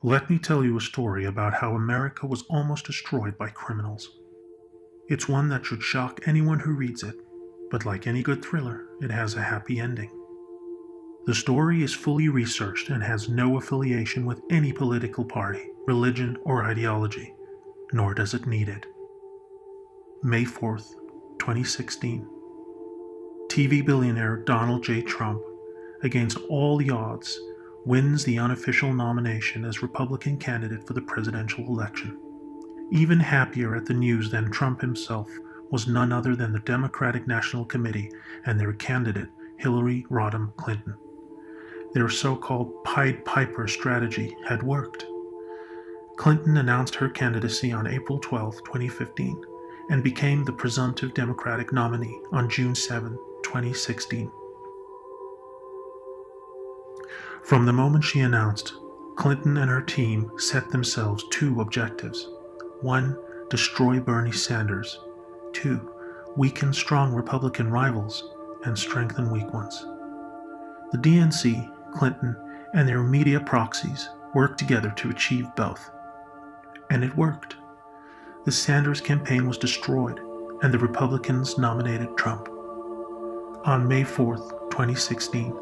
Let me tell you a story about how America was almost destroyed by criminals. It's one that should shock anyone who reads it, but like any good thriller, it has a happy ending. The story is fully researched and has no affiliation with any political party, religion, or ideology, nor does it need it. May 4th, 2016. TV billionaire Donald J. Trump, against all the odds, wins the unofficial nomination as Republican candidate for the presidential election. Even happier at the news than Trump himself was none other than the Democratic National Committee and their candidate, Hillary Rodham Clinton. Their so-called Pied Piper strategy had worked. Clinton announced her candidacy on April 12, 2015, and became the presumptive Democratic nominee on June 7, 2016. From the moment she announced, Clinton and her team set themselves two objectives. 1. Destroy Bernie Sanders. 2. Weaken strong Republican rivals and strengthen weak ones. The DNC, Clinton, and their media proxies worked together to achieve both. And it worked. The Sanders campaign was destroyed, and the Republicans nominated Trump. On May 4th, 2016,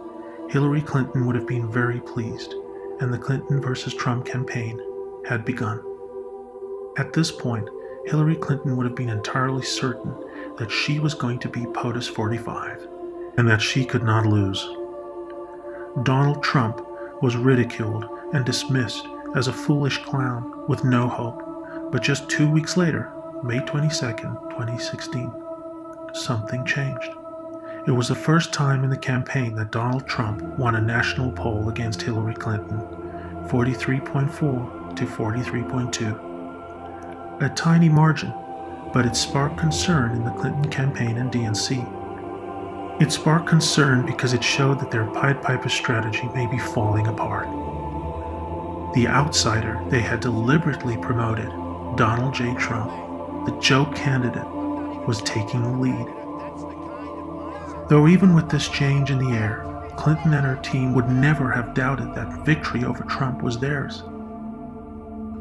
Hillary Clinton would have been very pleased, and the Clinton versus Trump campaign had begun. At this point, Hillary Clinton would have been entirely certain that she was going to be POTUS 45, and that she could not lose. Donald Trump was ridiculed and dismissed as a foolish clown with no hope, but just 2 weeks later, May 22nd, 2016, something changed. It was the first time in the campaign that Donald Trump won a national poll against Hillary Clinton, 43.4 to 43.2. A tiny margin, but it sparked concern in the Clinton campaign and DNC. It sparked concern because it showed that their Pied Piper strategy may be falling apart. The outsider they had deliberately promoted, Donald J. Trump, the joke candidate, was taking the lead. Though even with this change in the air, Clinton and her team would never have doubted that victory over Trump was theirs.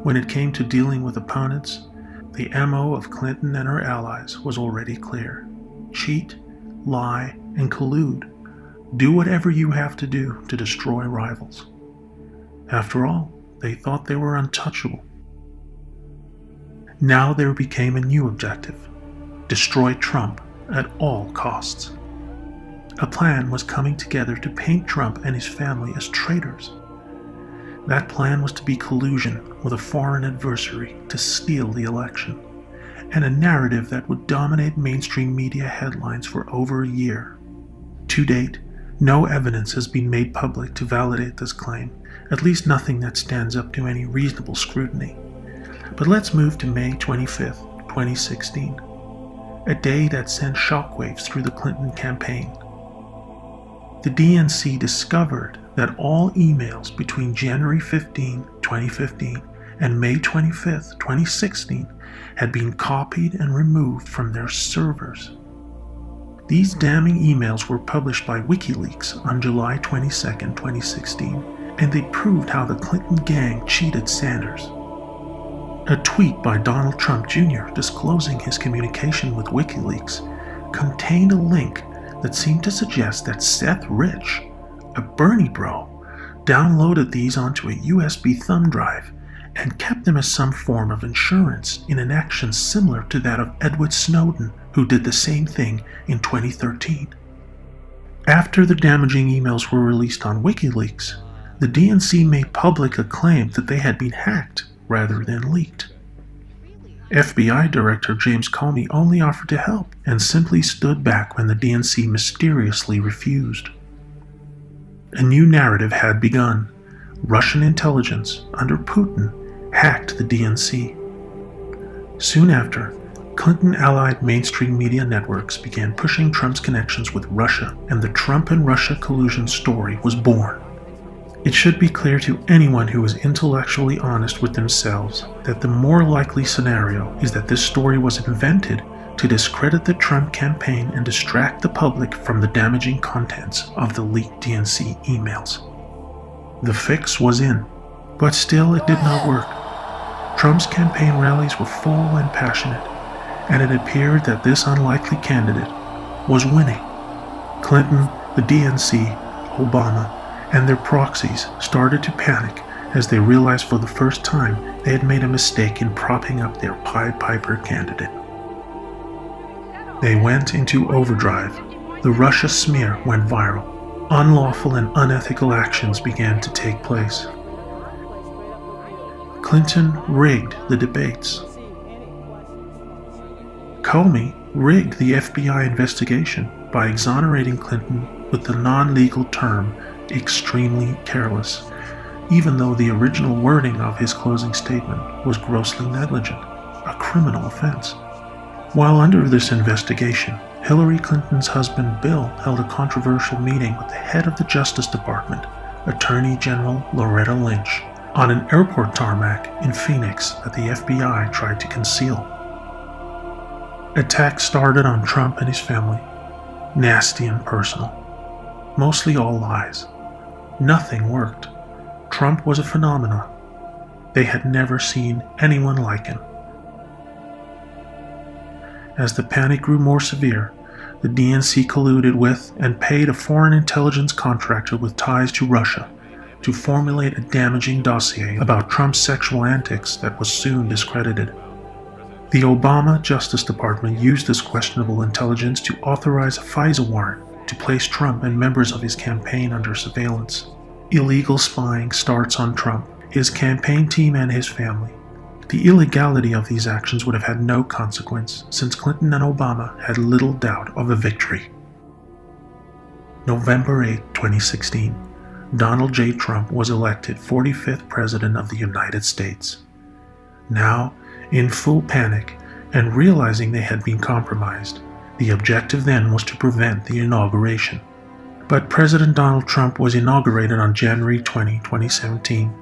When it came to dealing with opponents, the MO of Clinton and her allies was already clear. Cheat, lie, and collude. Do whatever you have to do to destroy rivals. After all, they thought they were untouchable. Now there became a new objective: destroy Trump at all costs. A plan was coming together to paint Trump and his family as traitors. That plan was to be collusion with a foreign adversary to steal the election, and a narrative that would dominate mainstream media headlines for over a year. To date, no evidence has been made public to validate this claim, at least nothing that stands up to any reasonable scrutiny. But let's move to May 25th, 2016, a day that sent shockwaves through the Clinton campaign. The DNC discovered that all emails between January 15, 2015 and May 25, 2016 had been copied and removed from their servers. These damning emails were published by WikiLeaks on July 22, 2016, and they proved how the Clinton gang cheated Sanders. A tweet by Donald Trump Jr. disclosing his communication with WikiLeaks contained a link that seemed to suggest that Seth Rich, a Bernie bro, downloaded these onto a USB thumb drive and kept them as some form of insurance in an action similar to that of Edward Snowden, who did the same thing in 2013. After the damaging emails were released on WikiLeaks, the DNC made public a claim that they had been hacked rather than leaked. FBI Director James Comey only offered to help and simply stood back when the DNC mysteriously refused. A new narrative had begun. Russian intelligence, under Putin, hacked the DNC. Soon after, Clinton-allied mainstream media networks began pushing Trump's connections with Russia, and the Trump and Russia collusion story was born. It should be clear to anyone who is intellectually honest with themselves that the more likely scenario is that this story was invented to discredit the Trump campaign and distract the public from the damaging contents of the leaked DNC emails. The fix was in. But still, it did not work. Trump's campaign rallies were full and passionate, and it appeared that this unlikely candidate was winning. Clinton, the DNC, Obama, and their proxies started to panic as they realized for the first time they had made a mistake in propping up their Pied Piper candidate. They went into overdrive. The Russia smear went viral. Unlawful and unethical actions began to take place. Clinton rigged the debates. Comey rigged the FBI investigation by exonerating Clinton with the non-legal term extremely careless, even though the original wording of his closing statement was grossly negligent, a criminal offense. While under this investigation, Hillary Clinton's husband Bill held a controversial meeting with the head of the Justice Department, Attorney General Loretta Lynch, on an airport tarmac in Phoenix that the FBI tried to conceal. Attacks started on Trump and his family, nasty and personal, mostly all lies. Nothing worked. Trump was a phenomenon. They had never seen anyone like him. As the panic grew more severe, the DNC colluded with and paid a foreign intelligence contractor with ties to Russia to formulate a damaging dossier about Trump's sexual antics that was soon discredited. The Obama Justice Department used this questionable intelligence to authorize a FISA warrant to place Trump and members of his campaign under surveillance. Illegal spying starts on Trump, his campaign team, and his family. The illegality of these actions would have had no consequence, since Clinton and Obama had little doubt of a victory. November 8, 2016, Donald J. Trump was elected 45th President of the United States. Now, in full panic and realizing they had been compromised, the objective then was to prevent the inauguration. But President Donald Trump was inaugurated on January 20, 2017.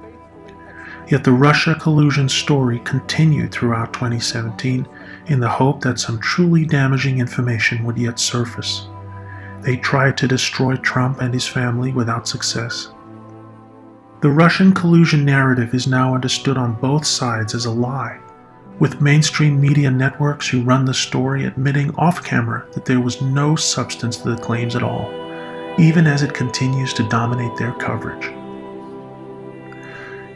Yet the Russia collusion story continued throughout 2017 in the hope that some truly damaging information would yet surface. They tried to destroy Trump and his family without success. The Russian collusion narrative is now understood on both sides as a lie, with mainstream media networks who run the story admitting off-camera that there was no substance to the claims at all, even as it continues to dominate their coverage.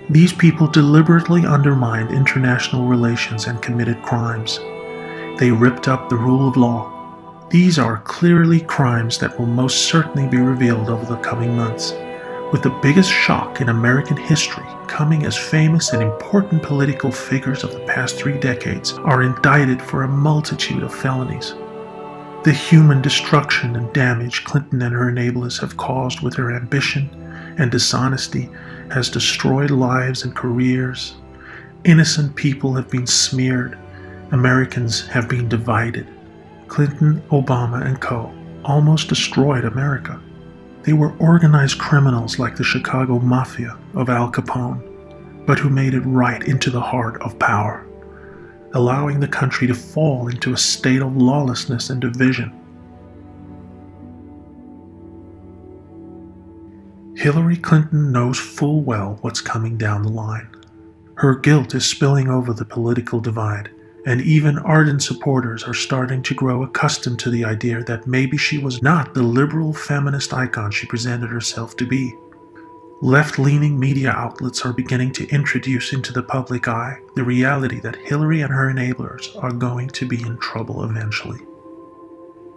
These people deliberately undermined international relations and committed crimes. They ripped up the rule of law. These are clearly crimes that will most certainly be revealed over the coming months, with the biggest shock in American history coming as famous and important political figures of the past 3 decades are indicted for a multitude of felonies. The human destruction and damage Clinton and her enablers have caused with her ambition and dishonesty has destroyed lives and careers. Innocent people have been smeared. Americans have been divided. Clinton, Obama, and co. almost destroyed America. They were organized criminals like the Chicago Mafia of Al Capone, but who made it right into the heart of power, allowing the country to fall into a state of lawlessness and division. Hillary Clinton knows full well what's coming down the line. Her guilt is spilling over the political divide, and even ardent supporters are starting to grow accustomed to the idea that maybe she was not the liberal feminist icon she presented herself to be. Left-leaning media outlets are beginning to introduce into the public eye the reality that Hillary and her enablers are going to be in trouble eventually.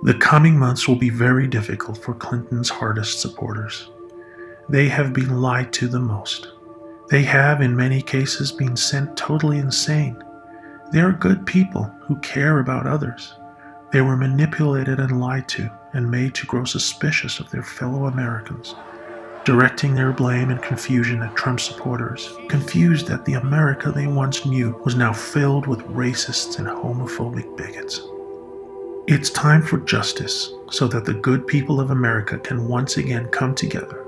The coming months will be very difficult for Clinton's hardest supporters. They have been lied to the most. They have, in many cases, been sent totally insane. They are good people who care about others. They were manipulated and lied to and made to grow suspicious of their fellow Americans, directing their blame and confusion at Trump supporters, confused that the America they once knew was now filled with racists and homophobic bigots. It's time for justice so that the good people of America can once again come together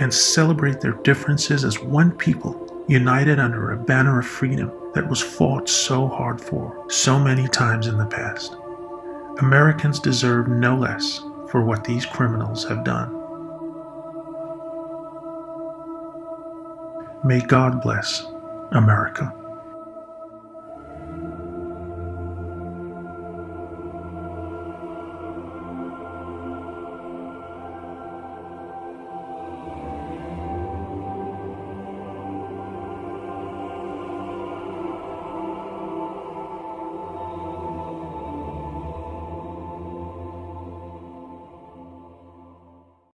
and celebrate their differences as one people, united under a banner of freedom that was fought so hard for so many times in the past. Americans deserve no less for what these criminals have done. May God bless America.